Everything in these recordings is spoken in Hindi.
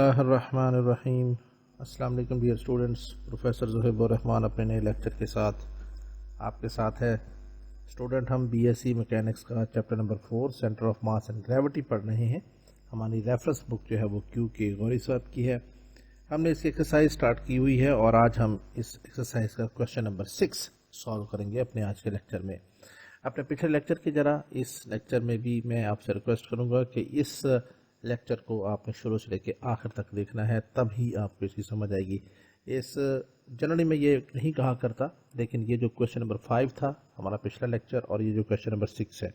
बिस्मिल्लाहिर्रहमानिर्रहीम। अस्सलाम वालेकुम dear students. Professor Zuhaib Rahman अपने नए लेक्चर के साथ आपके साथ है। स्टूडेंट, हम बीएससी मैकेनिक्स का chapter number 4 centre of mass and gravity पढ़ रहे हैं। हमारी रेफरेंस बुक जो है वो क्यू के गौरी साहब की है। हमने इसकी एक्सरसाइज स्टार्ट की हुई है और आज हम इस एक्सरसाइज का क्वेश्चन नंबर 6 सॉल्व करेंगे अपने आज के लेक्चर में। अपने पिछले लेक्चर की जरा इस लेक्चर में भी मैं आपसे रिक्वेस्ट करूंगा कि इस लेक्चर को आपने शुरू से लेकर आखिर तक देखना है, तभी आपको इसकी समझ आएगी। इस जनरली मैं ये नहीं कहा करता, लेकिन ये जो क्वेश्चन नंबर 5 था हमारा पिछला लेक्चर और ये जो क्वेश्चन नंबर 6 है,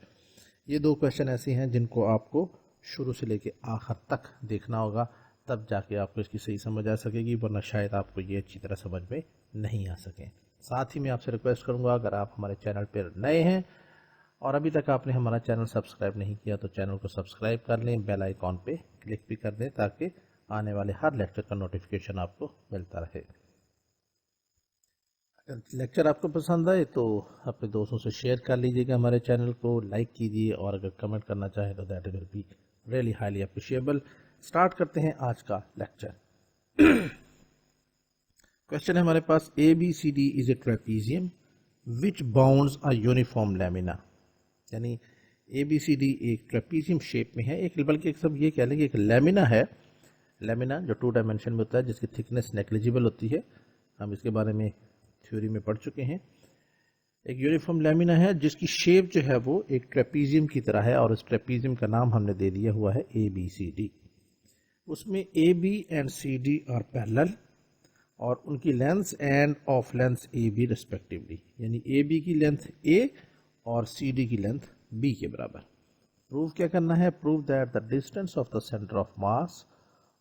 ये दो क्वेश्चन ऐसे हैं जिनको आपको शुरू से लेकर आखिर तक देखना होगा, तब जाके आपको इसकी सही समझ आ सकेगी, वरना शायद आपको ये अच्छी तरह समझ में नहीं आ सके। साथ ही मैं आपसे रिक्वेस्ट करूंगा, अगर आप हमारे चैनल पर नए हैं और अभी तक आपने हमारा चैनल सब्सक्राइब नहीं किया तो चैनल को सब्सक्राइब कर लें, बेल आइकॉन पे क्लिक भी कर दें ताकि आने वाले हर लेक्चर का नोटिफिकेशन आपको मिलता रहे। अगर लेक्चर आपको पसंद आए तो अपने दोस्तों से शेयर कर लीजिएगा, हमारे चैनल को लाइक कीजिए और अगर कमेंट करना चाहें तो that will be really highly appreciable. Start करते हैं आज का लेक्चर। क्वेश्चन है हमारे पास, ABCD is a trapezium which bounds a uniform lamina. यानी ABCD एक ट्रेपीजियम शेप में है, एक बल्कि एक सब ये कह लें कि एक लैमिना है। लैमिना जो 2 डायमेंशन में होता है, जिसकी थिकनेस नेग्लिजिबल होती है, हम इसके बारे में थ्योरी में पढ़ चुके हैं। एक यूनिफॉर्म लैमिना है जिसकी शेप जो है वो एक ट्रेपीजियम की तरह है और इस ट्रेपीजियम का नाम हमने दे दिया हुआ है ABCD। उसमें AB and CD are parallel और उनकी length and of length AB respectively, यानी AB की लेंथ A और CD की लेंथ B के बराबर। प्रूव क्या करना है? Prove that the distance of the centre of mass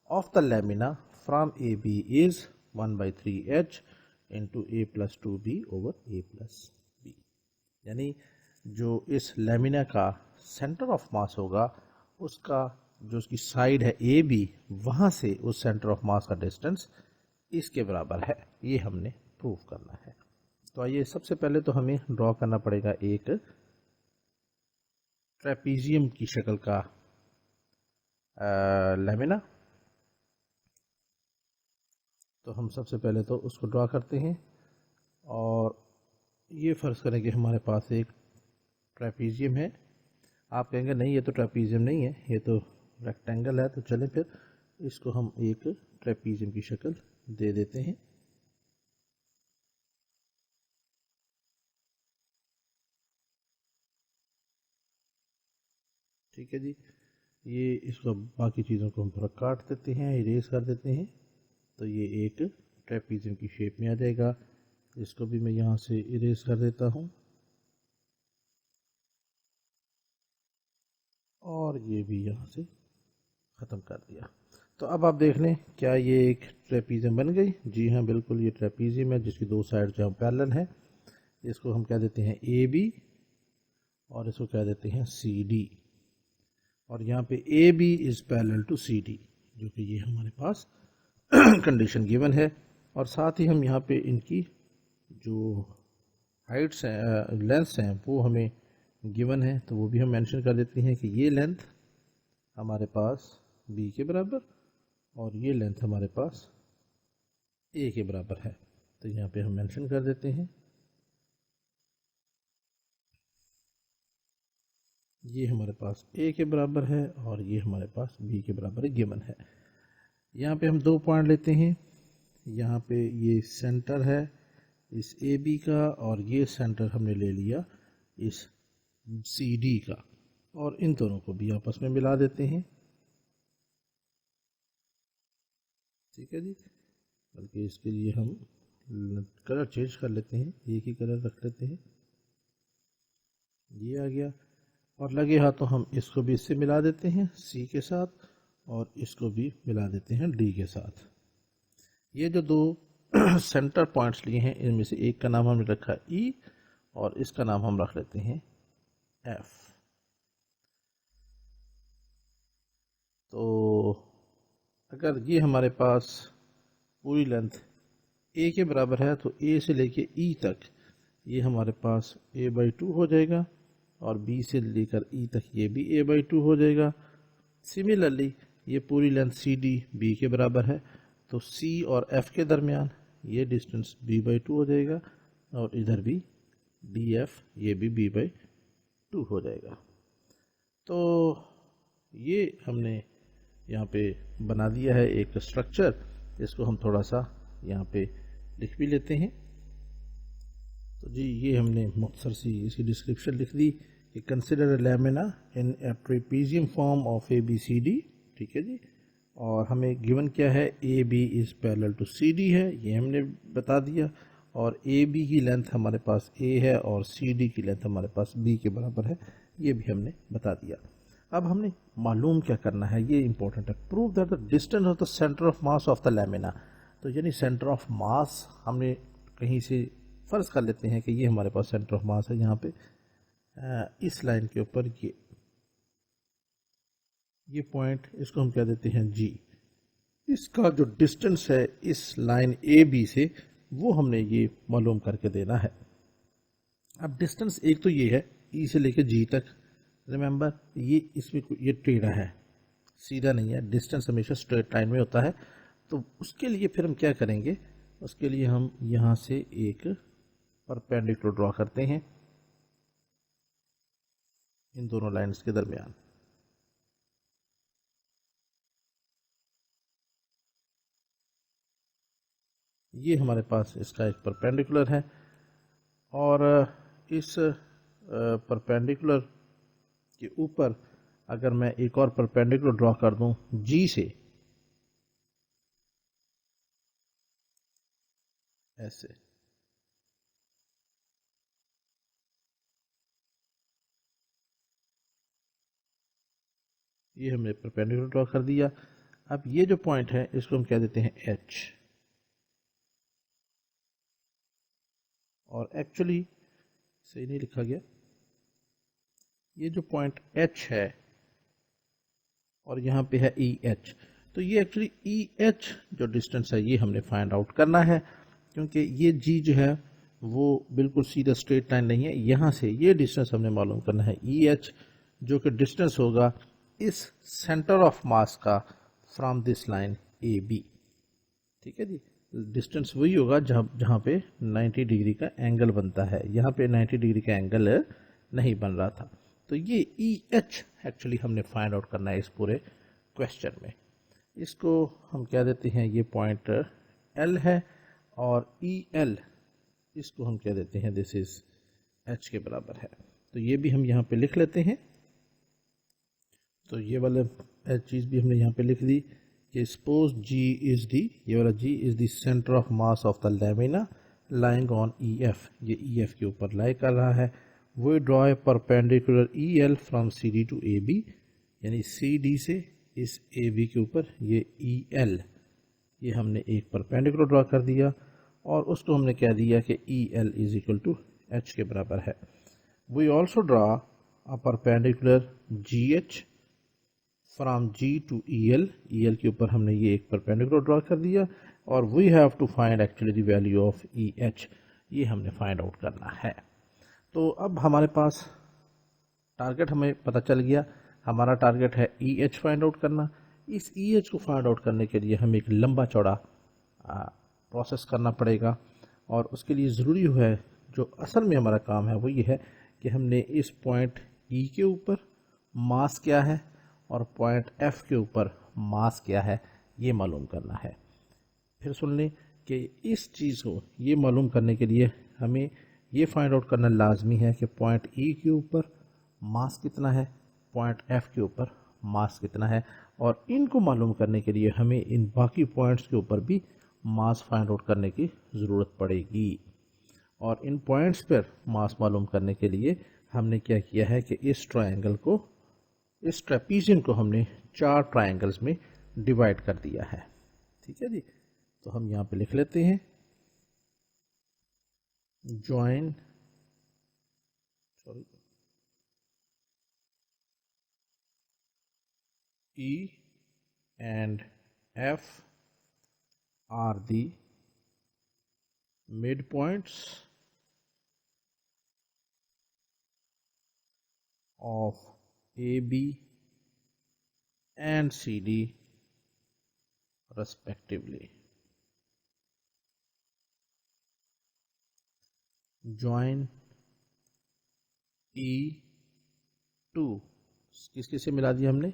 of the lamina from AB is 1/3h into A + 2B over A + B। यानी जो इस लैमिना का सेंटर ऑफ मास होगा, उसका जो उसकी साइड है AB, वहां से उस सेंटर ऑफ मास का डिस्टेंस इसके बराबर है, ये हमने प्रूव करना है। तो आइए सबसे पहले तो हमें ड्रॉ करना पड़ेगा एक ट्रेपीजियम की शक्ल का लैमिना। तो हम सबसे पहले तो उसको ड्रॉ करते हैं और ये फर्ज करें कि हमारे पास एक ट्रेपीजियम है। आप कहेंगे नहीं, ये तो ट्रेपीजियम नहीं है, ये तो रेक्टेंगल है। तो चलें फिर इसको हम एक ट्रेपीजियम की शक्ल दे देते हैं। ठीक है जी, ये इसको बाकी चीज़ों को हम थोड़ा काट देते हैं, इरेज कर देते हैं, तो ये एक ट्रेपीजियम की शेप में आ जाएगा। इसको भी मैं यहाँ से इरेज कर देता हूँ और ये भी यहाँ से ख़त्म कर दिया। तो अब आप देख लें, क्या ये एक ट्रेपीजियम बन गई? जी हाँ, बिल्कुल ये ट्रेपीजियम है जिसकी दो साइड जो पैरेलल है। इसको हम कह देते हैं AB और इसको कह देते हैं CD, और यहाँ पे AB is parallel to CD, जो कि ये हमारे पास कंडीशन गिवन है। और साथ ही हम यहाँ पे इनकी जो हाइट्स हैं, लेंथ्स हैं, वो हमें गिवन है, तो वो भी हम मेंशन कर देते हैं कि ये लेंथ हमारे पास B के बराबर और ये लेंथ हमारे पास A के बराबर है। तो यहाँ पे हम मेंशन कर देते हैं, ये हमारे पास A के बराबर है और ये हमारे पास B के बराबर गिवन है। यहाँ पे हम 2 पॉइंट लेते हैं। यहाँ पे ये सेंटर है इस AB का और ये सेंटर हमने ले लिया इस CD का, और इन दोनों को भी आपस में मिला देते हैं। ठीक है जी, बल्कि इसके लिए हम कलर चेंज कर लेते हैं, एक ही कलर रख लेते हैं। ये आ गया, और लगे हाथों हम इसको भी इससे मिला देते हैं C के साथ और इसको भी मिला देते हैं D के साथ। ये जो दो सेंटर पॉइंट्स लिए हैं, इनमें से एक का नाम हमने रखा E और इसका नाम हम रख लेते हैं F। तो अगर ये हमारे पास पूरी लेंथ A के बराबर है तो A से लेके E तक ये हमारे पास A/2 हो जाएगा और B से लेकर E तक ये भी A/2 हो जाएगा। सिमिलरली ये पूरी लेंथ सी डी बी के बराबर है, तो सी और एफ के दरमियान ये डिस्टेंस b/2 हो जाएगा, और इधर भी डी एफ ये भी b/2 हो जाएगा। तो ये हमने यहाँ पे बना दिया है एक स्ट्रक्चर। इसको हम थोड़ा सा यहाँ पे लिख भी लेते हैं। तो जी ये हमने मुख्तसर सी इसकी डिस्क्रिप्शन लिख दी कि consider lamina in a trapezium form of A B C D, ठीक है जी। और हमें गिवन क्या है, A B is parallel to C D है, ये हमने बता दिया। और ए बी की लेंथ हमारे पास ए है और सी डी की लेंथ हमारे पास बी के बराबर है, ये भी हमने बता दिया। अब हमने मालूम क्या करना है, ये इंपॉर्टेंट है। Prove that the distance of the centre of mass of the lamina. तो यानी सेंटर ऑफ मास हमने कहीं से फर्ज कर लेते हैं कि ये हमारे पास सेंटर ऑफ मास है, यहाँ पे इस लाइन के ऊपर ये पॉइंट, इसको हम क्या देते हैं जी। इसका जो डिस्टेंस है इस लाइन ए बी से, वो हमने ये मालूम करके देना है। अब डिस्टेंस एक तो ये है ई से लेकर जी तक, रिमेंबर ये इसमें ये टेढ़ा है, सीधा नहीं है, डिस्टेंस हमेशा स्ट्रेट लाइन में होता है। तो उसके लिए फिर हम क्या करेंगे, उसके लिए हम यहाँ से एक परपेंडिकुलर ड्रॉ करते हैं इन दोनों लाइंस के दरमियान। ये हमारे पास इसका एक परपेंडिकुलर है, और इस परपेंडिकुलर के ऊपर अगर मैं एक और परपेंडिकुलर ड्रॉ कर दूं जी से, ऐसे, ये हमने परपेंडिकुलर ड्रॉ कर दिया। अब ये जो पॉइंट है इसको हम क्या देते हैं एच, और एक्चुअली सही नहीं लिखा गया, ये जो पॉइंट एच है और यहाँ पे है ई एच, तो ये एक्चुअली ई एच जो डिस्टेंस है ये हमने फाइंड आउट करना है, क्योंकि ये जी जो है वो बिल्कुल सीधा स्ट्रेट लाइन नहीं है। यहाँ से ये डिस्टेंस हमने मालूम करना है ई एच, जो कि डिस्टेंस होगा इस सेंटर ऑफ मास का from this line A B, ठीक है जी। डिस्टेंस वही होगा जहाँ पे 90 डिग्री का एंगल बनता है, यहाँ पे 90 डिग्री का एंगल नहीं बन रहा था। तो ये ई एच एक्चुअली हमने फाइंड आउट करना है इस पूरे क्वेश्चन में। इसको हम क्या देते हैं, ये पॉइंट एल है, और ई एल इसको हम क्या देते हैं, दिस इज एच के बराबर है। तो ये भी हम यहाँ पे लिख लेते हैं। तो ये वाला चीज़ भी हमने यहाँ पे लिख दी कि सपोज जी इज दी, ये वाला G is the centre of mass of the lamina lying on E F, ये ई एफ के ऊपर लाई कर रहा है। वो draw a perpendicular E L from C D to A B, यानी सी डी से इस ए बी के ऊपर ये ई एल, ये हमने एक परपेंडिकुलर ड्रॉ कर दिया, और उसको हमने क्या दिया कि E L is equal to H के बराबर है। We also draw a perpendicular G H from G to E L के ऊपर हमने ये एक परपेंडिकुलर ड्रॉ कर दिया, और we have to find actually the value of E H, ये हमने फाइंड आउट करना है। तो अब हमारे पास टारगेट हमें पता चल गया, हमारा टारगेट है ई एच फाइंड आउट करना। इस ई एच को फाइंड आउट करने के लिए हमें एक लंबा चौड़ा प्रोसेस करना पड़ेगा, और उसके लिए ज़रूरी है, जो असल में हमारा काम है वो ये है कि हमने इस पॉइंट ई के ऊपर मास क्या है और पॉइंट एफ के ऊपर मास क्या है ये मालूम करना है। फिर सुन लें कि इस चीज़ को ये मालूम करने के लिए हमें ये फाइंड आउट करना लाजमी है कि पॉइंट ई के ऊपर मास कितना है, पॉइंट एफ के ऊपर मास कितना है, और इनको मालूम करने के लिए हमें इन बाकी पॉइंट्स के ऊपर भी मास फाइंड आउट करने की ज़रूरत पड़ेगी। और इन पॉइंट्स पर मास मालूम करने के लिए हमने क्या किया है कि इस ट्रायंगल को, इस ट्रेपीजियम को हमने 4 ट्रायंगल्स में डिवाइड कर दिया है, ठीक है जी। तो हम यहाँ पे लिख लेते हैं join, sorry, E and F are the midpoints of AB and CD respectively. Join E2 किस किस से मिला दिया हमने,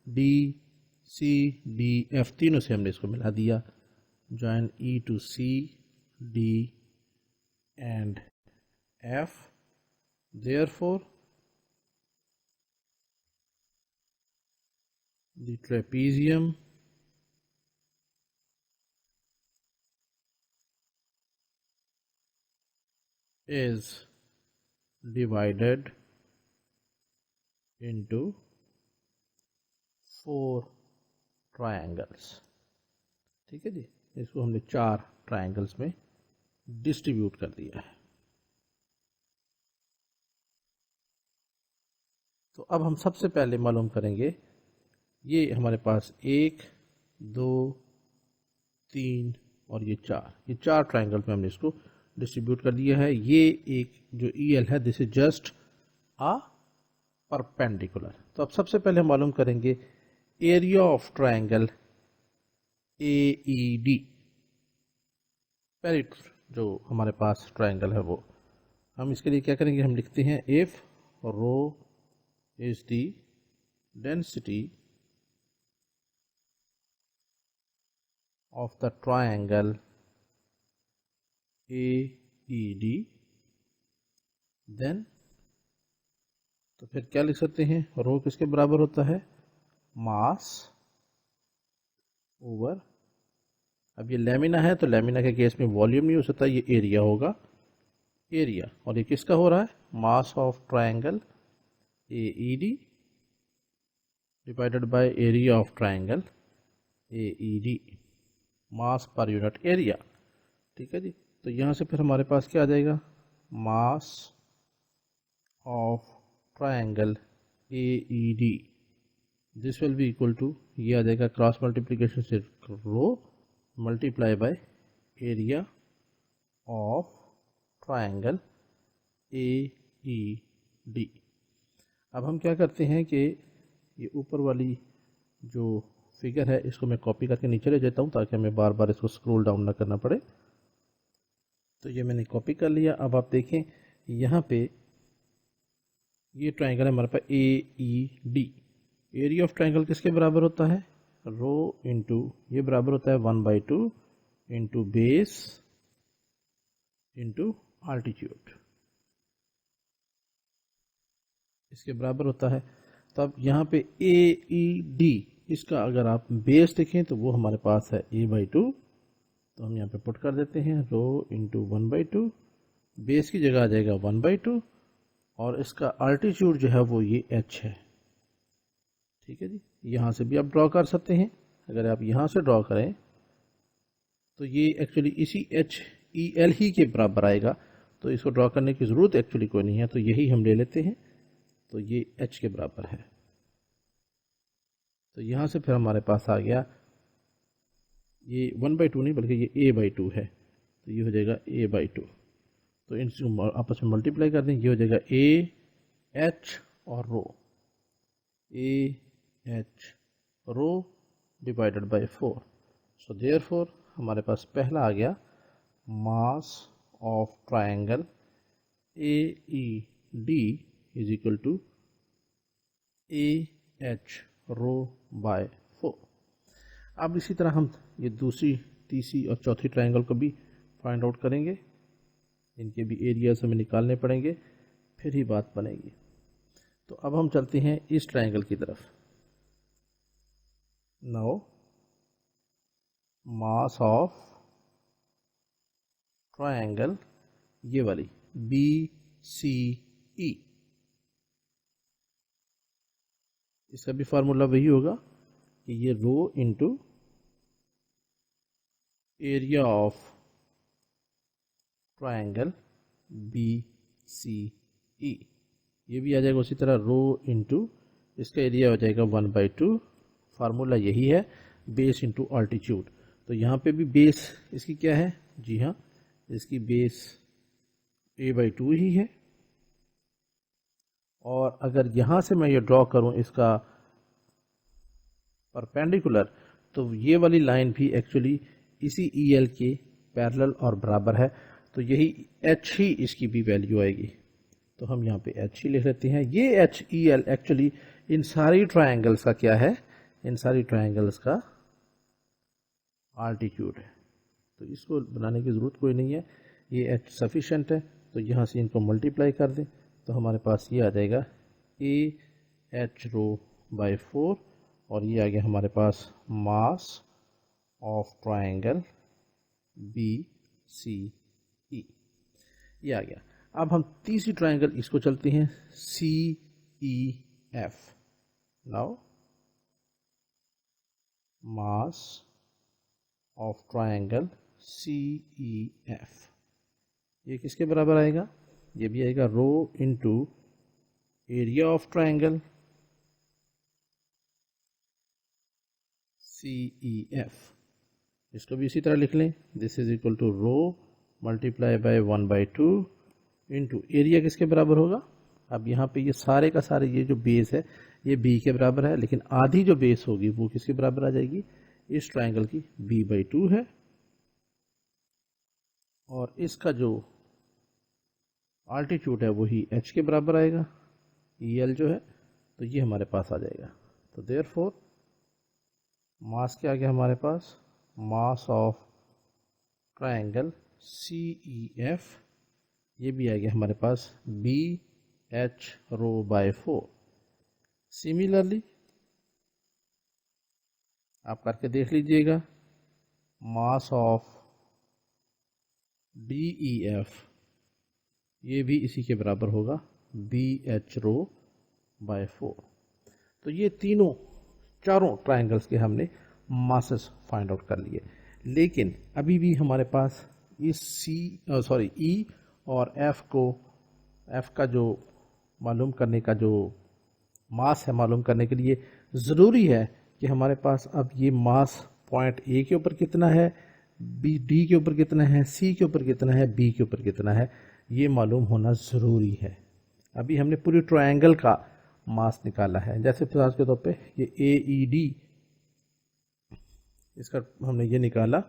D C D F तीनों से हमने इसको मिला दिया. Join E to C D and F. Therefore the trapezium is divided into 4 triangles. ठीक है जी, इसको हमने 4 ट्रायंगल्स में डिस्ट्रीब्यूट कर दिया है. तो अब हम सबसे पहले मालूम करेंगे, ये हमारे पास 1 2 3 और ये 4 ट्रायंगल में हमने इसको डिस्ट्रीब्यूट कर दिया है. ये एक जो EL है, this is just a perpendicular. तो अब सबसे पहले हम मालूम करेंगे एरिया ऑफ ट्रायंगल AED. पहले जो हमारे पास ट्रायंगल है वो हम इसके लिए क्या करेंगे, हम लिखते हैं if rho is the density of the triangle AED, then तो फिर क्या लिख सकते हैं, रो किसके बराबर होता है, मास ओवर, अब ये लेमिना है तो लेमिना के केस में वॉल्यूम नहीं हो सकता, ये एरिया होगा, एरिया, और ये किसका हो रहा है, mass of triangle AED divided by area of triangle AED, mass per unit area. ठीक है जी, तो यहाँ से फिर हमारे पास क्या आ जाएगा, mass of triangle AED, this will be equal to, ये आ जाएगा क्रॉस मल्टीप्लीकेशन से rho multiply by area of triangle AED. अब हम क्या करते हैं कि ये ऊपर वाली जो फिगर है इसको मैं कॉपी करके नीचे ले जाता हूँ ताकि हमें बार बार इसको स्क्रॉल डाउन ना करना पड़े. तो ये मैंने कॉपी कर लिया. अब आप देखें यहाँ पे ये ट्रायंगल है हमारे पास AED. एरिया ऑफ ट्रायंगल किसके बराबर होता है, रो इंटू, ये बराबर होता है 1/2 इंटू बेस इंटू आल्टीट्यूड, इसके बराबर होता है. तो अब यहाँ पे AED, इसका अगर आप बेस देखें तो वो हमारे पास है A/2, तो हम यहाँ पे पुट कर देते हैं रो इंटू 1/2, बेस की जगह आ जाएगा 1/2, और इसका अल्टीट्यूड जो है वो ये H है. ठीक है जी, यहाँ से भी आप ड्रॉ कर सकते हैं. अगर आप यहाँ से ड्रॉ करें तो ये एक्चुअली इसी HEL ही के बराबर आएगा, तो इसको ड्रॉ करने की ज़रूरत एक्चुअली कोई नहीं है, तो यही हम ले लेते हैं. तो ये H के बराबर है. तो यहाँ से फिर हमारे पास आ गया, ये 1/2 नहीं बल्कि ये A/2 है, तो ये हो जाएगा A/2. तो इनको आपस में मल्टीप्लाई कर दें, ये हो जाएगा AH और rho, AH rho divided by 4. So therefore हमारे पास पहला आ गया, mass of triangle AED is equal to AH rho by 4. अब इसी तरह हम ये दूसरी, तीसरी और चौथी ट्रायंगल को भी फाइंड आउट करेंगे. इनके भी एरियाज हमें निकालने पड़ेंगे, फिर ही बात बनेगी. तो अब हम चलते हैं इस ट्रायंगल की तरफ. नाउ मास ऑफ ट्रायंगल, ये वाली BCE, इसका भी फार्मूला वही होगा कि ये rho into area of triangle BCE, ये भी आ जाएगा उसी तरह रो इंटू, इसका एरिया हो जाएगा 1/2, फार्मूला यही है, बेस इंटू अल्टीट्यूड. तो यहाँ पे भी बेस इसकी क्या है, जी हाँ, इसकी बेस A/2 ही है. और अगर यहाँ से मैं ये ड्रॉ करूँ इसका परपेंडिकुलर, तो ये वाली लाइन भी एक्चुअली इसी EL के पैरेलल और बराबर है, तो यही H ही इसकी भी वैल्यू आएगी। तो हम यहाँ पे H ही लिख लेते हैं। ये HEL एक्चुअली इन सारी ट्रायंगल्स का क्या है, इन सारी ट्रायंगल्स का आल्टीट्यूड है। तो इसको बनाने की ज़रूरत कोई नहीं है, ये H सफिशेंट है। तो यहाँ से इनको मल्टीप्लाई कर दें तो हमारे पास ये आ जाएगा AH रो बाई 4, और ये आ गया हमारे पास मास ऑफ ट्रायंगल BCE, ये आ गया। अब हम तीसरी ट्रायंगल इसको चलते हैं CEF। Now mass of triangle CEF, ये किसके बराबर आएगा, ये भी आएगा rho into area of triangle CEF। इसको भी इसी तरह लिख लें, this is equal to rho multiply by 1/2 into area किसके बराबर होगा। अब यहाँ पे ये सारे का सारे ये जो बेस है ये B के बराबर है, लेकिन आधी जो बेस होगी वो किसके बराबर आ जाएगी, इस ट्रायंगल की B/2 है, और इसका जो आल्टीट्यूड है वही H के बराबर आएगा, EL जो है, तो ये हमारे पास आ जाएगा। तो देयरफॉर मास क्या आ गया हमारे पास, मास ऑफ ट्रायंगल CEF, ये भी आ गया हमारे पास BH रो बाय 4। सिमिलरली आप करके देख लीजिएगा, मास ऑफ DEF, ये भी इसी के बराबर होगा BH रो बाय 4। तो ये चारों ट्रायंगल्स के हमने मासेस फाइंड आउट कर लिए, लेकिन अभी भी हमारे पास इस E और F का जो मालूम करने का जो मास है मालूम करने के लिए ज़रूरी है कि हमारे पास अब ये मास पॉइंट A के ऊपर कितना है, D के ऊपर कितना है, C के ऊपर कितना है, B के ऊपर कितना है, ये मालूम होना ज़रूरी है। अभी हमने पूरी ट्रायंगल का मास निकाला है, जैसे फिलहाल के तौर पे ये AED, इसका हमने ये निकाला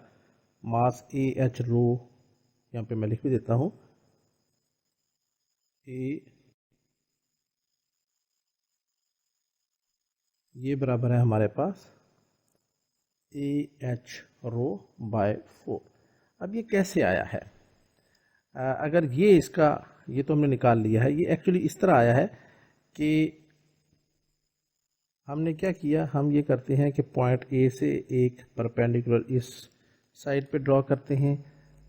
मास AH रो, यहाँ पे मैं लिख भी देता हूँ ये बराबर है हमारे पास AH रो बाय 4। अब ये कैसे आया है, अगर ये तो हमने निकाल लिया है, ये एक्चुअली इस तरह आया है कि हमने क्या किया, हम ये करते हैं कि पॉइंट A से एक परपेंडिकुलर इस साइड पे ड्रॉ करते हैं,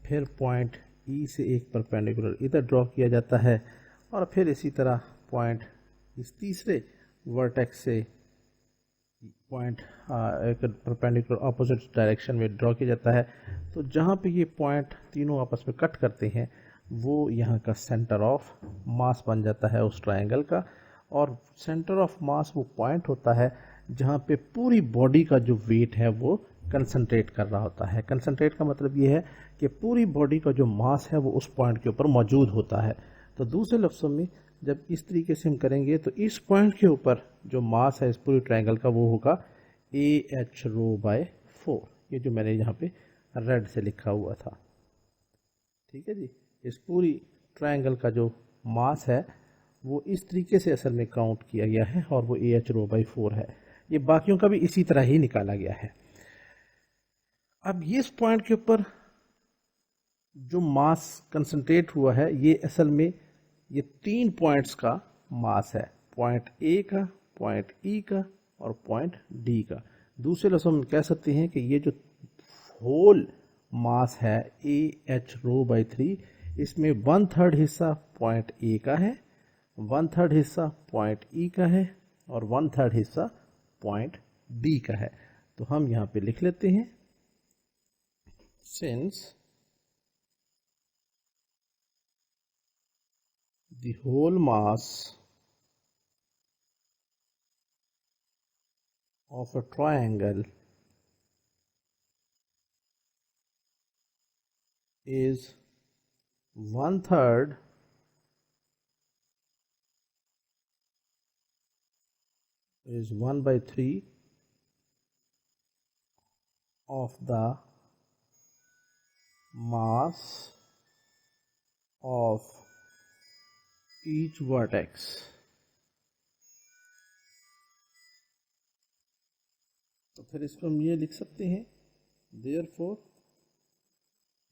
फिर पॉइंट E से एक परपेंडिकुलर इधर ड्रॉ किया जाता है, और फिर इसी तरह पॉइंट इस तीसरे वर्टेक्स से पॉइंट एक परपेंडिकुलर ऑपोजिट डायरेक्शन में ड्रॉ किया जाता है। तो जहाँ पे ये पॉइंट तीनों आपस में कट करते हैं वो यहाँ का सेंटर ऑफ मास बन जाता है उस ट्रायंगल का, और सेंटर ऑफ मास वो पॉइंट होता है जहाँ पे पूरी बॉडी का जो वेट है वो कंसंट्रेट कर रहा होता है। कंसंट्रेट का मतलब ये है कि पूरी बॉडी का जो मास है वो उस पॉइंट के ऊपर मौजूद होता है। तो दूसरे लफ्ज़ों में जब इस तरीके से हम करेंगे तो इस पॉइंट के ऊपर जो मास है इस पूरी ट्रायंगल का वो होगा AH रो बाय 4, ये जो मैंने यहाँ पे रेड से लिखा हुआ था, ठीक है जी। इस पूरी ट्रायंगल का जो मास है वो इस तरीके से असल में काउंट किया गया है, और वो AH रो बाई 4 है। ये बाकियों का भी इसी तरह ही निकाला गया है। अब ये इस पॉइंट के ऊपर जो मास कंसंट्रेट हुआ है ये असल में ये 3 पॉइंट्स का मास है, पॉइंट A का, पॉइंट E का और पॉइंट D का। दूसरे लफ्ज़ों में कह सकते हैं कि ये जो होल मास है AH रो बाई 3, इसमें 1/3 हिस्सा पॉइंट A का है, 1/3 हिस्सा पॉइंट E का है, और 1/3 हिस्सा पॉइंट D का है। तो हम यहाँ पे लिख लेते हैं, since the whole mass of a triangle is 1/3 is 1/3 of the mass of each vertex. तो फिर इसको हम ये लिख सकते हैं, therefore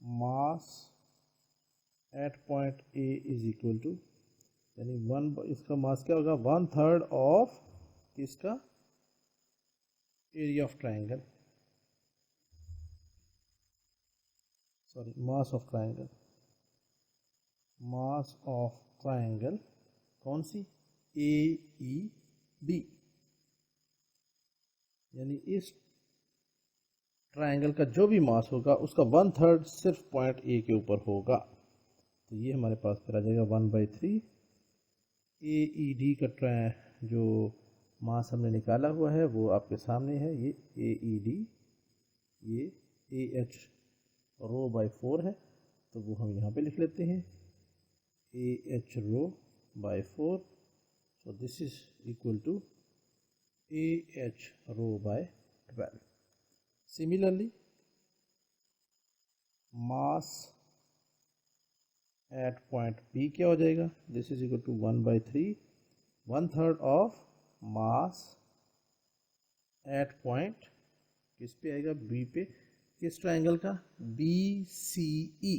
mass at point A is equal to, यानी इसका मास क्या होगा, 1/3 ऑफ किसका, area of triangle, sorry mass of triangle, mass of triangle कौन सी, AEB, यानी इस ट्राइंगल का जो भी मास होगा उसका 1/3 सिर्फ पॉइंट ए के ऊपर होगा। तो ये हमारे पास फिर आ जाएगा 1/3 AED का जो मास हमने निकाला हुआ है वो आपके सामने है, ये AED, ये AH रो बाई 4 है, तो वो हम यहाँ पे लिख लेते हैं AH rho by 4, so this is equal to AH rho by 12। Similarly, mass at point P क्या हो जाएगा, this is equal to 1/3, 1/3 of mass at point किस पे आएगा, B पे, किस ट्राइंगल का, BCE,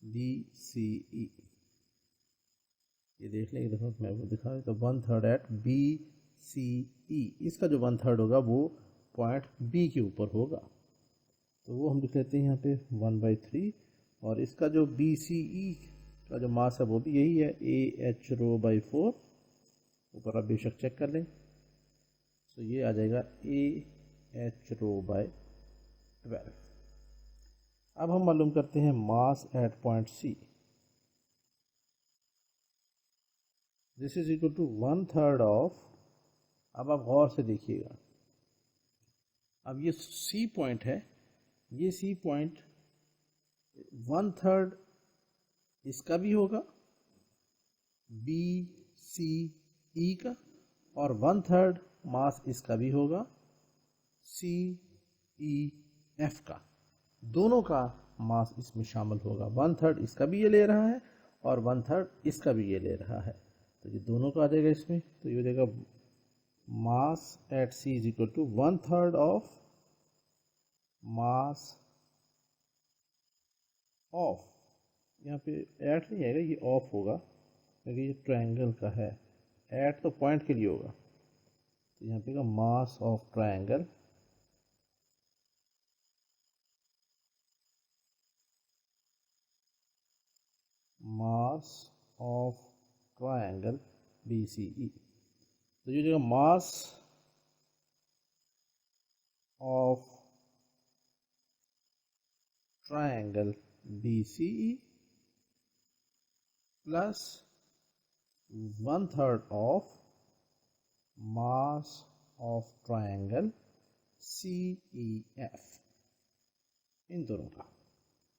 BCE, ये देख लेंगे, देखो मैं वो दिखा, तो 1/3 एट BCE, इसका जो 1/3 होगा वो पॉइंट B के ऊपर होगा, तो वो हम लिख लेते हैं यहाँ पे 1/3, और इसका जो BCE का जो मास है वो भी यही है, AH रो बाई 4, ऊपर आप बेशक चेक कर लें, तो ये आ जाएगा AH रो बाई 12। अब हम मालूम करते हैं mass at point C, this is equal to 1/3 of, अब आप गौर से देखिएगा, अब ये C पॉइंट है, ये C पॉइंट 1/3 इसका भी होगा BCE का, और 1/3 मास इसका भी होगा CEF का, दोनों का मास इसमें शामिल होगा, 1/3 इसका भी ये ले रहा है और 1/3 इसका भी ये ले रहा है, तो ये दोनों का आ जाएगा इसमें, तो ये हो जाएगा mass at C is equal to 1/3 of mass of, यहाँ पे एट नहीं आएगा, ये ऑफ होगा क्योंकि ये ट्रायंगल का है, एट तो पॉइंट के लिए होगा, तो यहाँ पे का मास ऑफ ट्रायंगल BCE, तो ये जो मास of triangle BCE plus 1/3 of mass of triangle CEF, इन दोनों का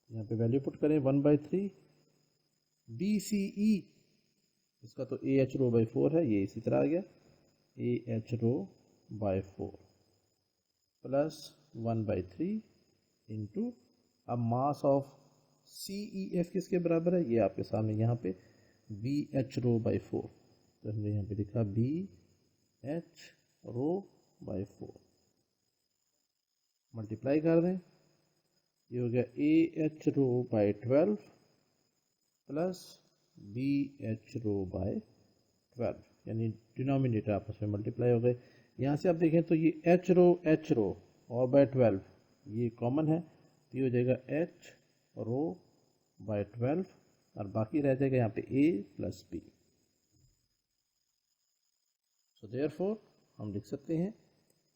यहाँ पे वैल्यू पुट करें 1/3, BCE इसका तो AH रो बाई 4 है, ये इसी तरह आ गया AH rho by 4 plus 1/3 into, अब मास ऑफ CEF किसके बराबर है, ये आपके सामने यहाँ पे BH रो बाई 4, तो हमने यहाँ पे लिखा BH रो बाई 4, मल्टीप्लाई कर दें, ये हो गया AH rho by 12 plus BH rho by 12, यानी डिनोमिनेटर आपस में मल्टीप्लाई हो गए। यहाँ से आप देखें तो ये H रो और बाई 12 ये कॉमन है, तो ये हो जाएगा H रो बाई 12 और बाकी रह जाएगा यहाँ पे A plus B। So therefore हम लिख सकते हैं,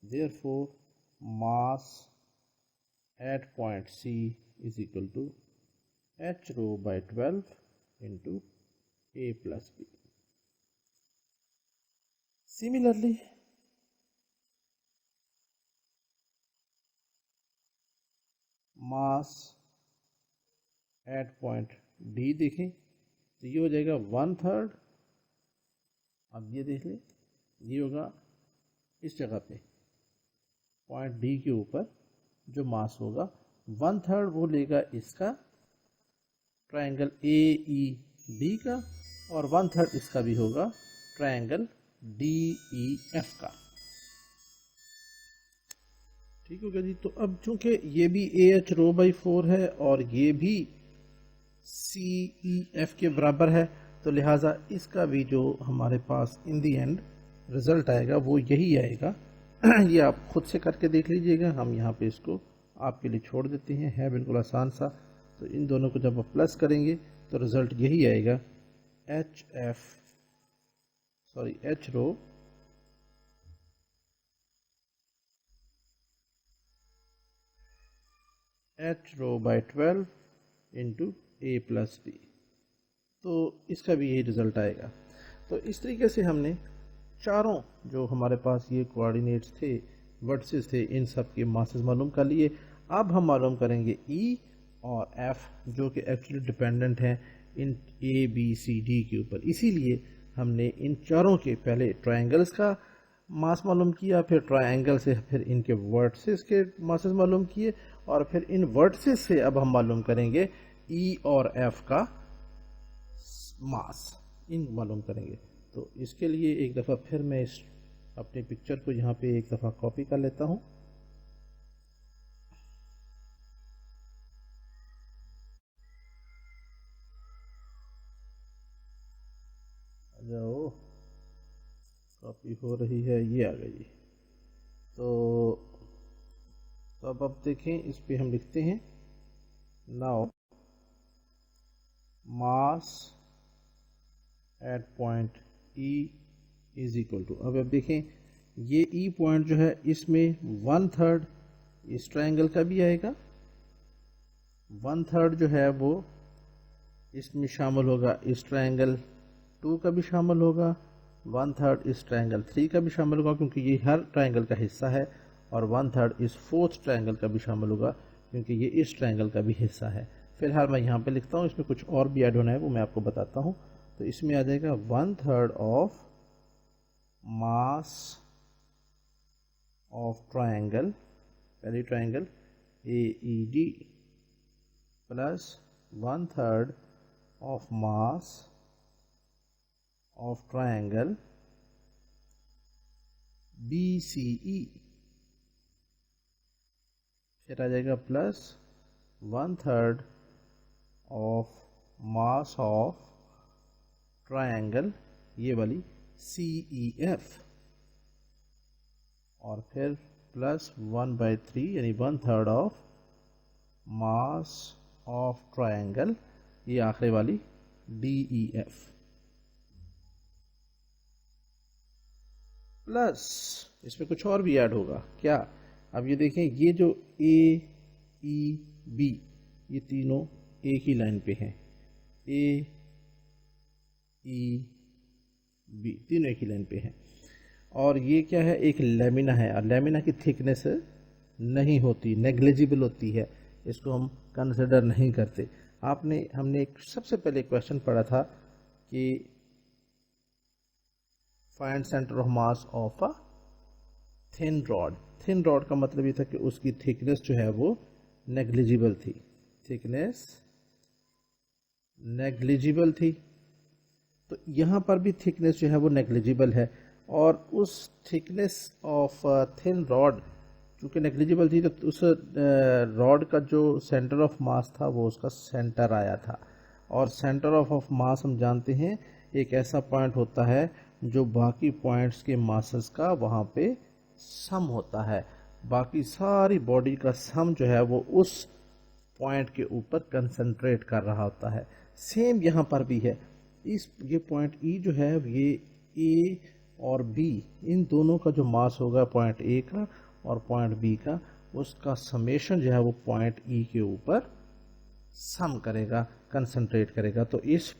therefore mass at point C is equal to H rho by 12 into A plus B. Similarly, mass at point D देखें तो ये हो जाएगा 1/3, अब ये देख लें, ये होगा इस जगह पे पॉइंट D के ऊपर जो मास होगा, 1/3 वो लेगा इसका ट्रायंगल ए ई डी का, और 1/3 इसका भी होगा ट्रायंगल डी ई एफ का। ठीक हो गया जी। तो अब चूंकि ये भी ए एच रो बाई 4 है और ये भी सी ई एफ के बराबर है, तो लिहाजा इसका भी जो हमारे पास इन दी एंड रिजल्ट आएगा वो यही आएगा। ये आप खुद से करके देख लीजिएगा, हम यहाँ पे इसको आपके लिए छोड़ देते हैं, है बिल्कुल आसान सा। तो इन दोनों को जब आप प्लस करेंगे तो रिजल्ट यही आएगा, H rho by 12 into A plus B. तो इसका भी यही रिजल्ट आएगा। तो इस तरीके से हमने चारों जो हमारे पास ये कोऑर्डिनेट्स थे, वर्टिसेस थे, इन सब के मासेस मालूम कर लिए। अब हम मालूम करेंगे ई और एफ जो कि एक्चुअली डिपेंडेंट हैं इन ए बी सी डी के ऊपर। इसीलिए हमने इन चारों के पहले ट्रायंगल्स का मास मालूम किया, फिर ट्रायंगल से फिर इनके वर्टिसेस के मासेस मालूम किए, और फिर इन वर्टिसेस से अब हम मालूम करेंगे ई और एफ का मास, इन मालूम करेंगे। तो इसके लिए एक दफ़ा फिर मैं इस अपने पिक्चर को यहाँ पे एक दफ़ा कॉपी कर लेता हूँ। जाओ, कॉपी हो रही है, ये आ गई। तो अब देखें, इस पे हम लिखते हैं now mass at point E is equal to, अब देखें ये ई पॉइंट जो है इसमें 1/3 इस ट्रायंगल का भी आएगा, 1/3 जो है वो इसमें शामिल होगा, इस ट्रायंगल 2 का भी शामिल होगा, 1/3 इस ट्रायंगल 3 का भी शामिल होगा क्योंकि ये हर ट्रायंगल का हिस्सा है, और 1/3 इस 4th ट्रायंगल का भी शामिल होगा क्योंकि ये इस ट्रायंगल का भी हिस्सा है। फिलहाल मैं यहाँ पे लिखता हूँ, इसमें कुछ और भी ऐड होना है वो मैं आपको बताता हूँ। तो इसमें आ जाएगा 1/3 ऑफ मास ऑफ ट्रायंगल, पहली triangle A E D, plus 1/3 of mass of triangle B C E, फिर आ जाएगा plus 1/3 of mass of triangle ये वाली सी ई एफ, और फिर प्लस 1/3 यानी 1/3 ऑफ मास ऑफ ट्रायंगल ये आखिरी वाली डी ई एफ, प्लस इसमें कुछ और भी ऐड होगा क्या। अब ये देखें, ये जो ए ई बी ये तीनों एक ही लाइन पे हैं, ए ई बी तीनों एक ही लाइन पे हैं, और ये क्या है, एक लेमिना है, और लेमिना की थिकनेस नहीं होती, नेग्लिजिबल होती है, इसको हम कंसिडर नहीं करते। हमने एक सबसे पहले क्वेश्चन पढ़ा था कि find centre of mass of a thin rod. Thin rod का मतलब ये था कि उसकी थिकनेस जो है वो नेग्लिजिबल थी, थिकनेस नेग्लिजिबल थी। तो यहाँ पर भी थिकनेस जो है वो नेग्लिजिबल है, और उस थिकनेस ऑफ थिन रॉड चूँकि नेग्लिजिबल थी, तो उस रॉड का जो सेंटर ऑफ मास था वो उसका सेंटर आया था, और सेंटर ऑफ मास हम जानते हैं एक ऐसा पॉइंट होता है जो बाकी पॉइंट्स के मासेस का वहाँ पे सम होता है, बाकी सारी बॉडी का सम जो है वो उस पॉइंट के ऊपर कंसंट्रेट कर रहा होता है। सेम यहाँ पर भी है, ये पॉइंट ई जो है ये ए और बी इन दोनों का जो मास होगा पॉइंट ए का और पॉइंट बी का, उसका समेशन जो है वो पॉइंट ई के ऊपर सम करेगा, कंसंट्रेट करेगा। तो इस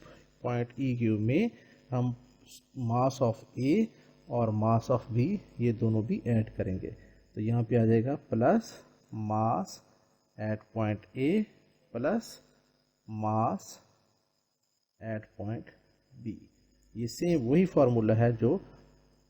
पॉइंट ई के में हम मास ऑफ ए और मास ऑफ बी ये दोनों भी ऐड करेंगे। तो यहाँ पे आ जाएगा plus mass at point A plus mass at point B. ये सेम वही फार्मूला है जो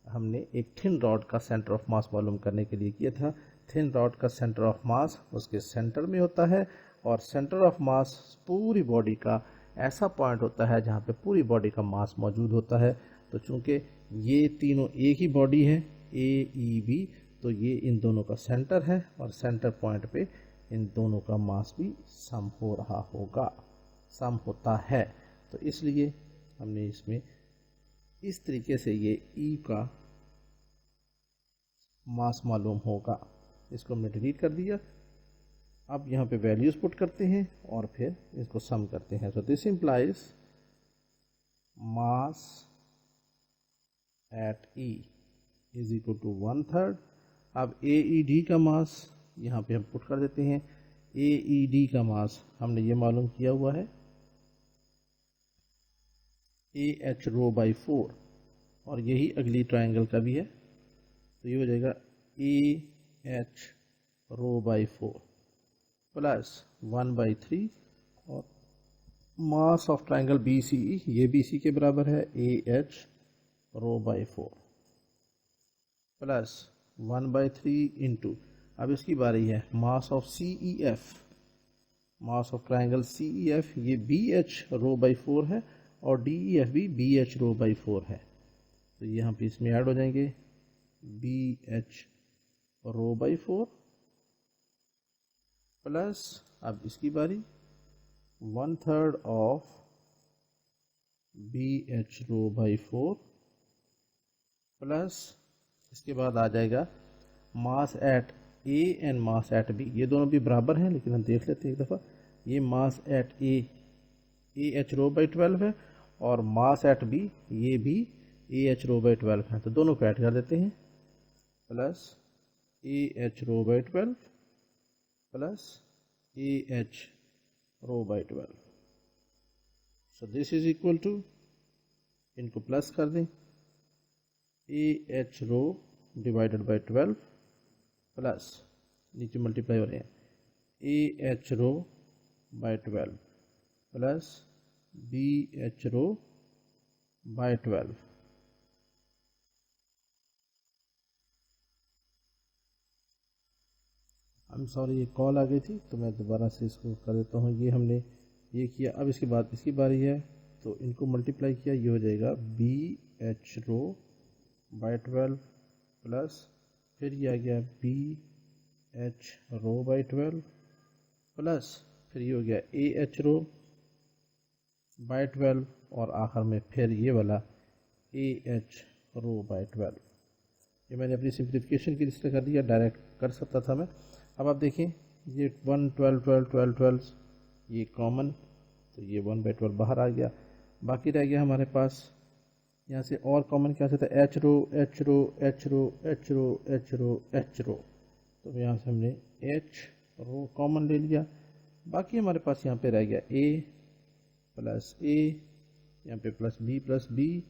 हमने एक थिन रॉड का सेंटर ऑफ मास मालूम करने के लिए किया था। थिन रॉड का सेंटर ऑफ मास उसके सेंटर में होता है और सेंटर ऑफ मास पूरी बॉडी का ऐसा पॉइंट होता है जहाँ पे पूरी बॉडी का मास मौजूद होता है। तो चूंकि ये तीनों एक ही बॉडी है ए ई बी, तो ये इन दोनों का सेंटर है और सेंटर पॉइंट पे इन दोनों का मास भी सम हो रहा होगा, सम होता है। तो इसलिए हमने इसमें इस तरीके से ये ई का मास मालूम होगा। इसको हमने डिलीट कर दिया। अब यहाँ पे वैल्यूज पुट करते हैं और फिर इसको सम करते हैं। So this implies mass at E is equal to 1/3। अब ए ई डी का मास यहाँ पे हम पुट कर देते हैं। ए ई डी का मास हमने ये मालूम किया हुआ है ए एच रो बाई 4, और यही अगली ट्रायंगल का भी है। तो ये हो जाएगा A H rho by 4 plus 1/3, और mass of triangle B C E ये बी सी के बराबर है A H rho by 4 plus 1/3 into, अब इसकी बारी है mass of C E F, mass of triangle C E F ये बी एच रो बाई 4 है और डी ई एफ भी बी एच रो बाई 4 है। तो यहाँ पे इसमें ऐड हो जाएंगे B H rho by 4 plus, अब इसकी बारी 1/3 of B H rho by 4 plus, इसके बाद आ जाएगा mass at A and mass at B, ये दोनों भी बराबर हैं लेकिन हम देख लेते हैं एक दफ़ा। ये mass at A H rho by 12 है और मास एट बी ये भी ए एच रो बाई 12 है। तो दोनों को ऐड कर देते हैं, plus A H rho by 12 plus A H rho by 12। So this is equal to, इनको प्लस कर दें, A H rho divided by 12 plus, नीचे मल्टीप्लाई हो रहे हैं, A H rho by 12 plus B H rho by 12। I am sorry, ये कॉल आ गई थी तो मैं दोबारा से इसको कर देता हूँ। ये हमने ये किया, अब इसके बाद इसकी बारी है तो इनको मल्टीप्लाई किया, ये हो जाएगा B H rho by 12 plus, फिर ये आ गया B H rho by 12 plus, फिर ये हो गया ए एच रो बाई 12 और आखिर में फिर ये वाला ए एच रो बाई 12। ये मैंने अपनी सिंप्लीफिकेशन की तरह कर दिया, डायरेक्ट कर सकता था मैं। अब आप देखें ये 1 12 12 12 12 ये कॉमन, तो ये 1/12 बाहर आ गया। बाकी रह गया हमारे पास यहाँ से और कॉमन क्या सकता है, एच रो एच रो एच रो एच रो एच रो एच रो, तो यहाँ से हमने एच रो कॉमन ले लिया। बाकी हमारे पास यहाँ पे रह गया ए प्लस ए, यहाँ पे प्लस बी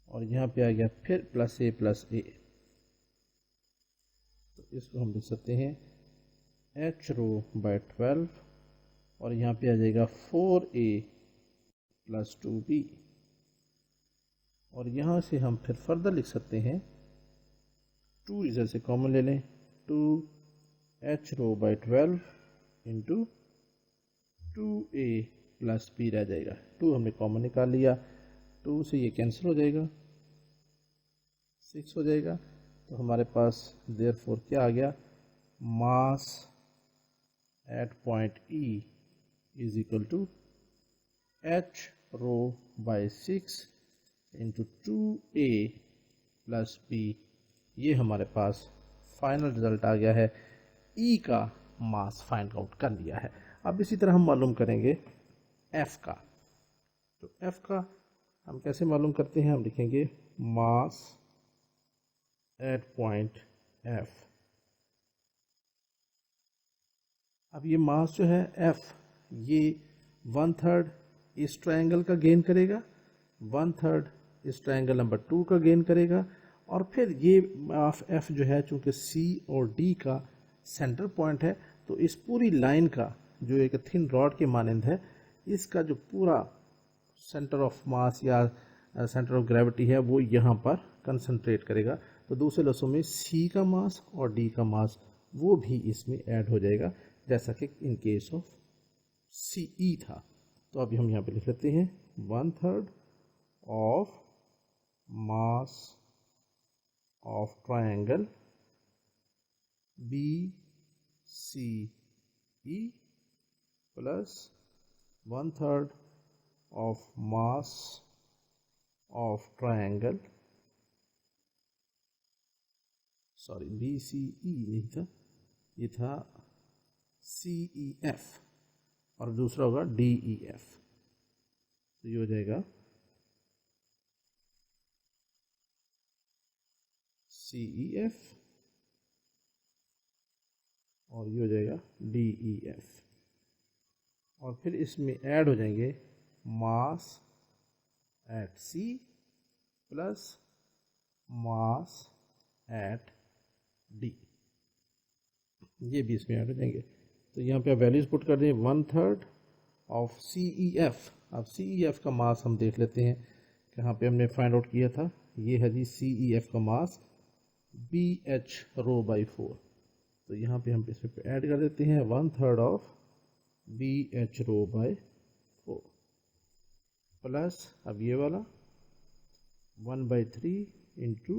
और यहाँ पे आ गया फिर प्लस ए प्लस ए। तो इसको हम लिख सकते हैं एच रो बाई 12 और यहाँ पे आ जाएगा 4a प्लस 2b, और यहाँ से हम फिर फर्दर लिख सकते हैं 2 इधर से कॉमन ले लें, 2h rho by 12 into 2a plus b रह जाएगा। 2 हमने कॉमन निकाल लिया, 2 से ये कैंसिल हो जाएगा, 6 हो जाएगा। तो हमारे पास देयरफॉर क्या आ गया, mass at point E is equal to h rho by 6 into 2a plus b। ये हमारे पास फाइनल रिजल्ट आ गया है, E का मास फाइंड आउट कर लिया है। अब इसी तरह हम मालूम करेंगे F का। तो F का हम कैसे मालूम करते हैं, हम लिखेंगे मास एट पॉइंट F। अब ये मास जो है F, ये 1/3 इस ट्रायंगल का गेन करेगा, 1/3 इस ट्रायंगल नंबर 2 का गेन करेगा, और फिर ये F जो है चूंकि C और D का सेंटर पॉइंट है, तो इस पूरी लाइन का जो एक थिन रॉड के मानंद है, इसका जो पूरा सेंटर ऑफ मास या सेंटर ऑफ ग्रेविटी है वो यहाँ पर कंसंट्रेट करेगा। तो दूसरे लफ्ज़ों में सी का मास और डी का मास वो भी इसमें ऐड हो जाएगा, जैसा कि इन केस ऑफ सी ई था। तो अभी हम यहाँ पे लिख लेते हैं 1/3 of mass of triangle B C E plus 1/3 of mass of triangle, sorry BCE नहीं था, ये था CEF और दूसरा होगा DEF। तो ये हो जाएगा CEF और ये हो जाएगा DEF, और फिर इसमें ऐड हो जाएंगे mass at C plus mass at D, ये भी इसमें ऐड हो जाएंगे। तो यहाँ पे आप वैल्यूज पुट कर दें 1/3 ऑफ सी ई एफ। अब सी ई एफ का मास हम देख लेते हैं, कहाँ पे हमने फाइंड आउट किया था, ये है जी सी ई एफ का mass be H rho by 4। तो यहाँ पे हम इसमें ऐड कर देते हैं 1/3 of B H rho by 4 plus अब ये वाला 1/3 इंटू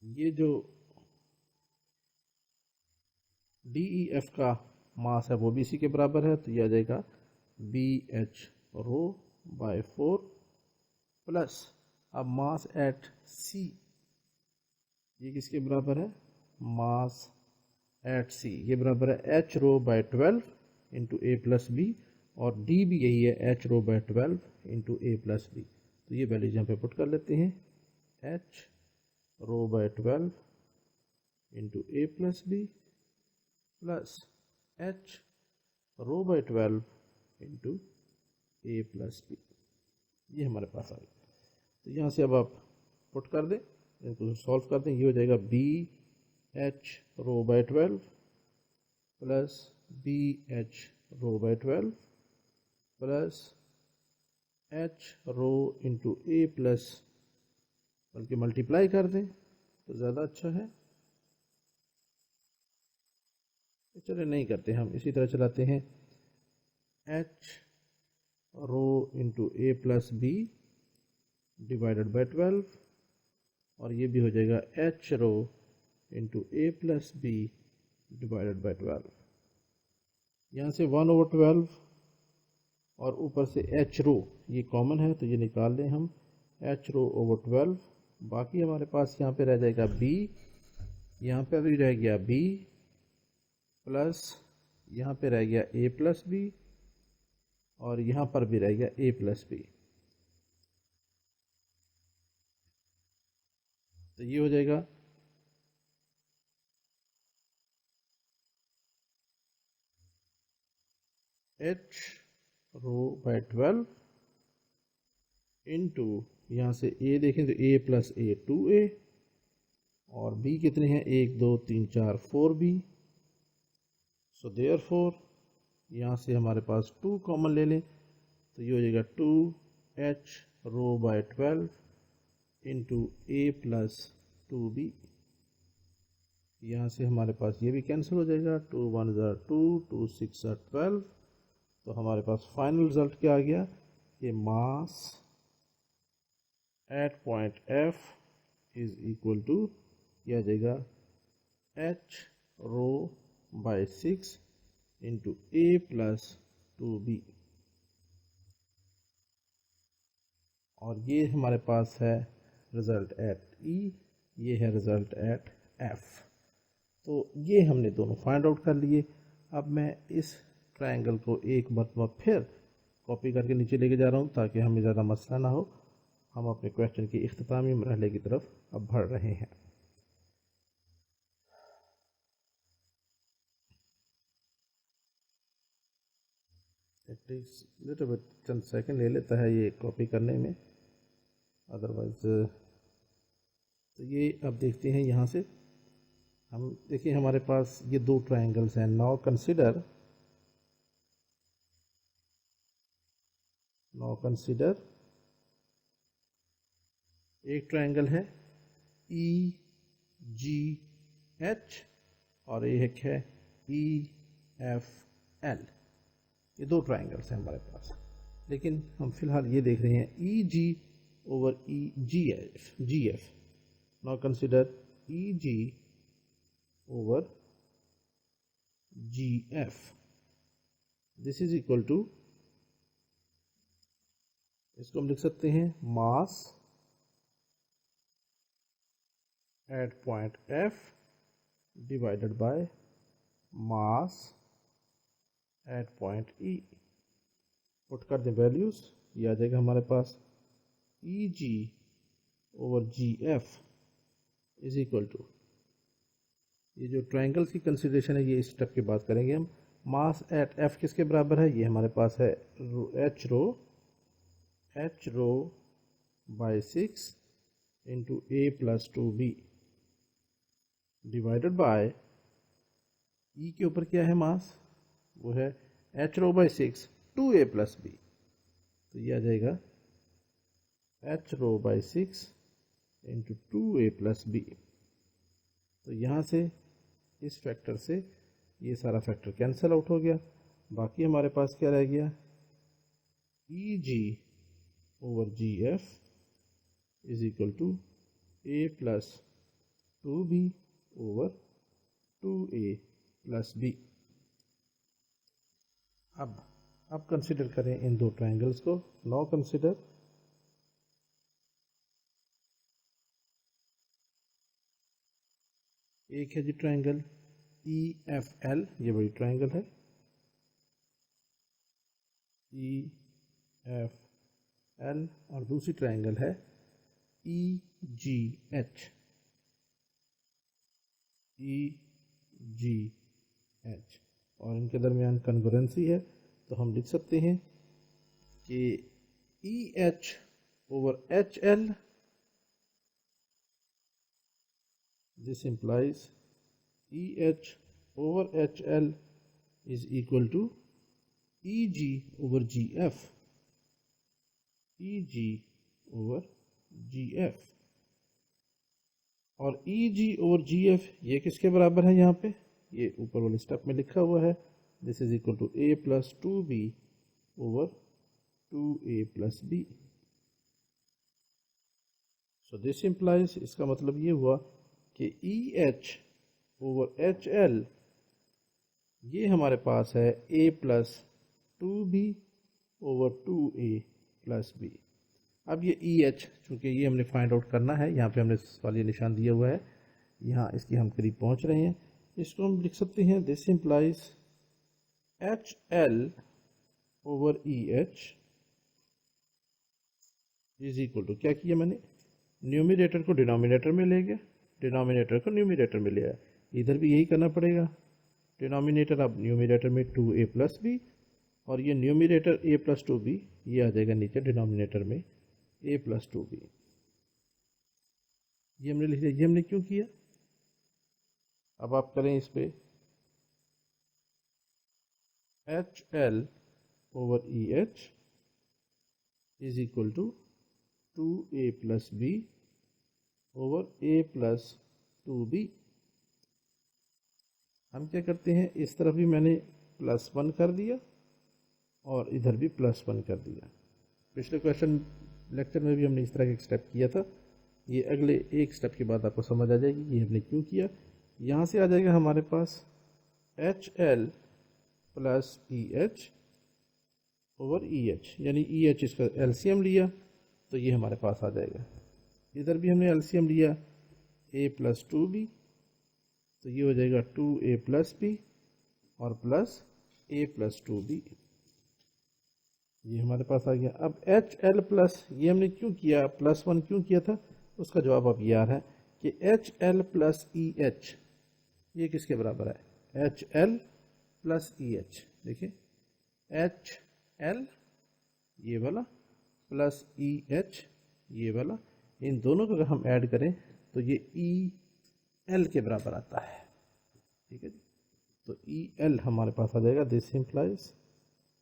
ये जो डी ई एफ का मास है वो भी इसी के बराबर है, तो ये आ जाएगा B H rho by 4 plus अब मास एट सी, ये किसके बराबर है, मास एट सी ये बराबर है H rho by 12 into A plus B, और डी भी यही है H rho by 12 into A plus B. तो ये वैल्यूज यहाँ पे पुट कर लेते हैं, H rho by 12 into A plus B plus H rho by 12 into A plus B, ये हमारे पास आ गया। तो यहाँ से अब आप पुट कर दें, इनको सॉल्व कर दें, ये हो जाएगा B H rho by 12 plus B H rho by 12 plus H rho into A plus, बल्कि मल्टीप्लाई कर दें तो ज़्यादा अच्छा है, चलिए नहीं करते हम, इसी तरह चलाते हैं, H rho into A plus B divided by 12, और ये भी हो जाएगा H rho into A plus B divided by 12। यहाँ से 1/12 और ऊपर से एच रो ये कॉमन है, तो ये निकाल लें हम, एच रो ओवर 12, बाकी हमारे पास यहाँ पे रह जाएगा बी, यहाँ पे अभी रह गया बी प्लस यहाँ पे रह गया ए प्लस बी, और यहाँ पर भी रह गया ए प्लस बी। तो ये हो जाएगा एच रो बाय 12 इंटू यहाँ से ए देखें तो ए प्लस ए 2a, और बी कितने हैं 1 2 3 4 4b। सो देयरफॉर यहाँ से हमारे पास 2 कॉमन ले लें, तो ये हो जाएगा 2h row by 12 into A plus 2b। यहाँ से हमारे पास ये भी कैंसिल हो जाएगा, 2 1 2 2 6 12। तो हमारे पास फाइनल रिजल्ट क्या आ गया कि mass at point F is equal to, यह आ जाएगा H rho by 6 into A plus 2b, और ये हमारे पास है रिजल्ट एट ई, ये है रिजल्ट एट एफ। तो ये हमने दोनों फाइंड आउट कर लिए। अब मैं इस ट्रायंगल को एक मरतबा फिर कॉपी करके नीचे लेके जा रहा हूँ ताकि हमें ज़्यादा मसला ना हो। हम अपने क्वेश्चन के इख्तितामी मरहले की तरफ अब बढ़ रहे हैं। चंद सेकंड ले लेता है ये कॉपी करने में, अदरवाइज। तो ये अब देखते हैं यहाँ से, हम देखिए हमारे पास ये 2 ट्रायंगल्स हैं। नाउ कंसिडर एक ट्रायंगल है ई जी एच और एक है ई एफ एल। ये दो ट्रायंगल्स हैं हमारे पास, लेकिन हम फिलहाल ये देख रहे हैं E G over E G F. Now consider E G over G F. This is equal to, इसको हम लिख सकते हैं mass at point F divided by mass at point E. Put कर दें वैल्यूज, ये आ जाएगा हमारे पास E G over G F is equal to, ये जो ट्रायंगल्स की कंसिडरेशन है ये इस स्टेप के बाद करेंगे हम। मास एट एफ किसके बराबर है, ये हमारे पास है H rho by 6 into A plus 2b divided by E के ऊपर क्या है मास, वो है H rho by 6 2a plus b। तो ये आ जाएगा H rho by 6 into 2a plus b। तो यहाँ से इस फैक्टर से ये सारा फैक्टर कैंसिल आउट हो गया। बाकी हमारे पास क्या रह गया, E G over G F is equal to A plus 2b over 2a plus b। अब कंसिडर करें इन दो ट्रायंगल्स को। नाउ कंसिडर एक है G triangle E F L, ये बड़ी ट्रायंगल है ई एफ एल, और दूसरी ट्रायंगल है ई जी एच और इनके दरमियान कन्ग्रुएंसी है। तो हम लिख सकते हैं कि E H over H L, this implies E H over H L is equal to E G over G F, E G over G F. और E G over G F ये किसके बराबर है, यहाँ पे ये ऊपर वाले स्टेप में लिखा हुआ है, this is equal to A plus 2b over 2a plus b। So this implies, इसका मतलब ये हुआ कि E H over H L ये हमारे पास है a plus 2b over 2a plus b। अब ये ई एच, चूँकि ये हमने फाइंड आउट करना है, यहाँ पे हमने वाली निशान दिया हुआ है, यहाँ इसकी हम करीब पहुँच रहे हैं। इसको हम लिख सकते हैं this implies H L over E H is equal to, क्या किया मैंने, न्यूमिनेटर को डिनोमिनेटर में ले गया, डिनोमिनेटर को न्यूमिनेटर में ले आया। इधर भी यही करना पड़ेगा, डिनोमिनेटर अब न्यूमिनेटर में 2a प्लस b, और ये न्यूमिनेटर a प्लस 2b ये आ जाएगा नीचे डिनोमिनेटर में a प्लस 2b। ये हमने लिख दिया। ये हमने क्यों किया, अब आप करें इस पे H L over E H is equal to 2a plus b over a plus 2b। हम क्या करते हैं, इस तरफ भी मैंने +1 कर दिया और इधर भी +1 कर दिया। पिछले क्वेश्चन लेक्चर में भी हमने इस तरह का एक स्टेप किया था। ये अगले एक स्टेप के बाद आपको समझ आ जाएगी कि हमने क्यों किया। यहाँ से आ जाएगा हमारे पास H L plus E H over E H, यानी ई एच इसका एलसीएम लिया तो ये हमारे पास आ जाएगा। इधर भी हमने एलसीएम लिया a प्लस 2b, तो ये हो जाएगा 2a प्लस b और प्लस a प्लस 2b, ये हमारे पास आ गया। अब एच एल प्लस, ये हमने क्यों किया, +1 क्यों किया था, उसका जवाब अब ये आ रहा है कि H L plus E H ये किसके बराबर है, H L plus E H. देखिए एच एल ये वाला प्लस ई एच ये वाला, इन दोनों को अगर हम ऐड करें तो ये ई एल के बराबर आता है। ठीक है जी, तो ई एल हमारे पास आ जाएगा, दिस इम्प्लाइज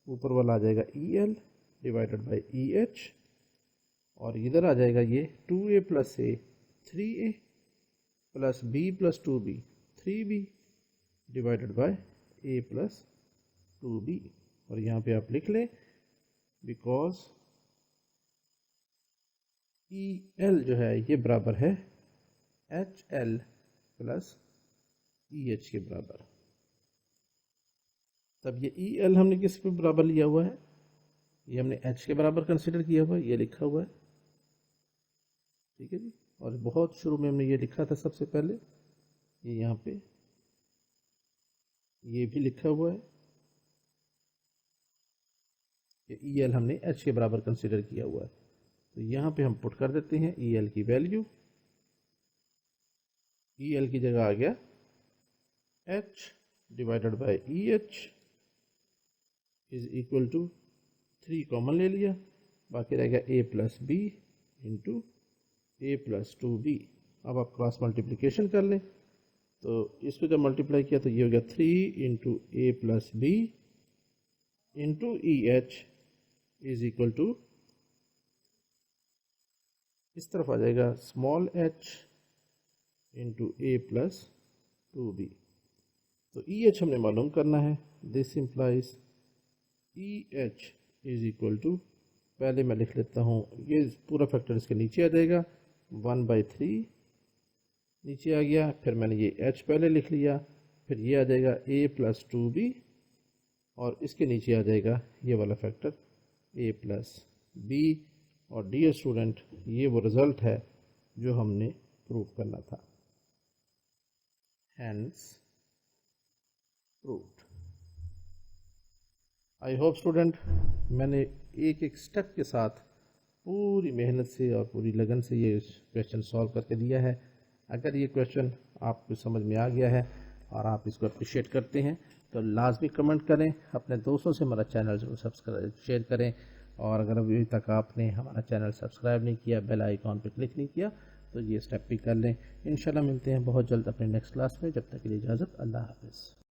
ऊपर वाला आ जाएगा E L divided by E H, और इधर आ जाएगा ये 2a plus A 3a plus b plus 2b 3b divided by a plus 2b। और यहाँ पे आप लिख लें बिकॉज EL जो है ये बराबर है HL प्लस EH के बराबर। तब ये EL हमने किस पे बराबर लिया हुआ है, ये हमने H के बराबर कंसिडर किया हुआ है, ये लिखा हुआ है, ठीक है जी। और बहुत शुरू में हमने ये लिखा था सबसे पहले, ये यहाँ पे ये भी लिखा हुआ है कि EL हमने H के बराबर कंसिडर किया हुआ है। तो यहाँ पे हम पुट कर देते हैं EL की वैल्यू। EL की जगह आ गया H divided by EH is equal to 3 common ले लिया, बाकी रह गया a plus B into A plus 2b। अब आप क्रॉस मल्टीप्लिकेशन कर लें, तो इसको जब मल्टीप्लाई किया तो ये हो गया 3 into A plus B into EH is equal to, इस तरफ आ जाएगा small h into A plus 2b। तो EH हमने मालूम करना है, this implies EH is equal to, पहले मैं लिख लेता हूँ, ये पूरा फैक्टर इसके नीचे आ जाएगा 1/3 नीचे आ गया, फिर मैंने ये H पहले लिख लिया, फिर ये आ जाएगा a प्लस 2b और इसके नीचे आ जाएगा ये वाला फैक्टर a प्लस b। और डियर स्टूडेंट ये वो रिज़ल्ट है जो हमने प्रूव करना था, hence proved. I hope student मैंने एक एक स्टेप के साथ पूरी मेहनत से और पूरी लगन से ये क्वेश्चन सॉल्व करके दिया है। अगर ये क्वेश्चन आपको समझ में आ गया है और आप इसको अप्रिशिएट करते हैं तो लाजमी कमेंट करें, अपने दोस्तों से हमारा चैनल जरूर सब्सक्राइब शेयर करें, और अगर अभी तक आपने हमारा चैनल सब्सक्राइब नहीं किया, बेल आइकॉन पर क्लिक नहीं किया, तो ये स्टेप भी कर लें। इंशाल्लाह मिलते हैं बहुत जल्द अपने नेक्स्ट क्लास में, जब तक के लिए इजाज़त, अल्लाह हाफ़िज़।